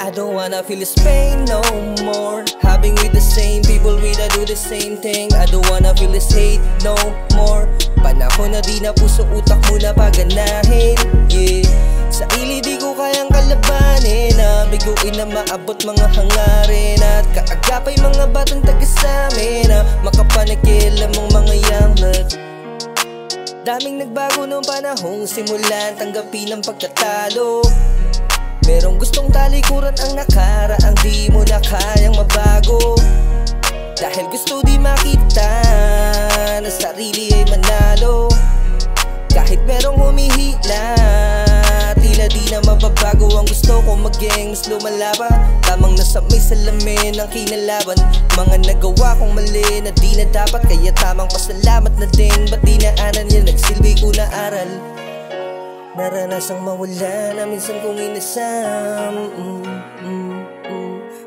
I don't wanna feel this pain no more. Having with the same people, we da do the same thing. I don't wanna feel this hate no more. Panahon na di na puso utak mo na paganahin, yeah. Sa ili di ko kayang kalabanin, biguin na maabot mga hangarin. At kaagapay mga batang taga-samin, makapanagkilam ang mga young blood. Daming nagbago noong panahong simulan tanggapin ang pagkatalo. Merong gustong talikuran ang nakaraang di mo na kayang mabago. Dahil gusto di makita na sarili ay manalo. Kahit merong humihila, tila di na mababago. Ang gusto ko maging mas lumalaban. Tamang nasa may salamin ang kinalaban. Mga nagawa kong mali na di na dapat, kaya tamang pasalamat na din. Ba't di naanan yan, nagsilbi ko na aral. Naranasang mawala na minsan kong inasam.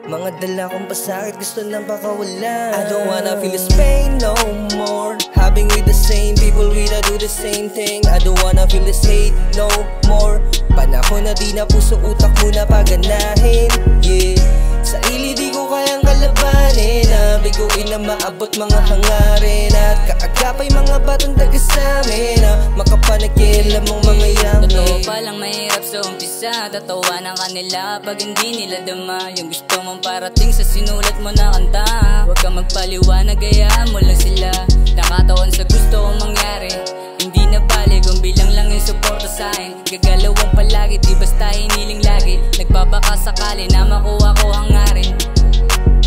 Mga dala kong pasakit gusto nang pakawala. I don't wanna feel this pain no more. Having with the same people, we da do the same thing. I don't wanna feel this hate no more. Panahon na di na puso utak mo na paganahin, yeah. Sa ili di ko kayang kalabanin, biguin na maabot mga hangarin. At kaagapay mga batang taga-samin, makapanagkilam ang mga young. Totoo palang mahirap sa umpisa, tatawanan ka nila pag hindi nila dama yung gusto mong parating sa sinulat mo na kanta. Huwag kang magpaliwanag, gayaan mo lang sila. Nakataon sa gusto kong mangyari, hindi na bali kung bilang lang yung suporta sa'kin. Gagalawang palagi, di basta hiniling lagi. Nagbabaka sakali na makuha ko hangarin.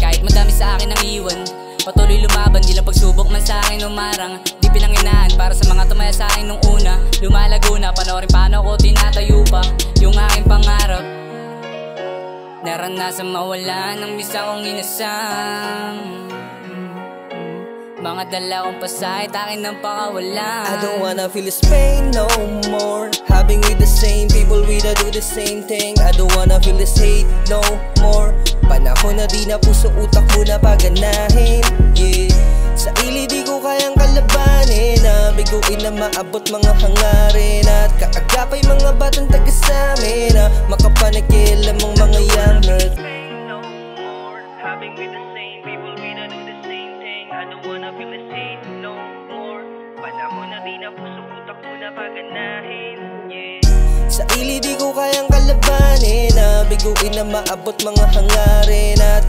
Kahit madami sa akin ang iwan, patuloy lumaban, di lang pagsubok man sa akin umarang. Di pinanginaan para sa mga tumaya sa akin nung una. Lumalago na, panoorin paano ko tinatayo pa yung aking pangarap. Naranasan mawala ng bisa kong inasam. Mga dala kong pasahit, akin ang pakawalan. I don't wanna feel this pain no more. Having with the same people, we da do the same thing. I don't wanna feel this hate no more. Panahon na di na puso utak mo na paganahin, yeah. Sa ili di ko kayang kalabanin, biguin na maabot mga hangarin. At kaagapay mga batang taga-samin, makapanagkilam ang mga young blood. Having with the same people, we da do the same thing. I don't wanna feel this hate no more. Panahon na di na puso utak mo na paganahin, yeah. Sa ili di ko kayang kalabanin, biguin na maabot mga hangarin. At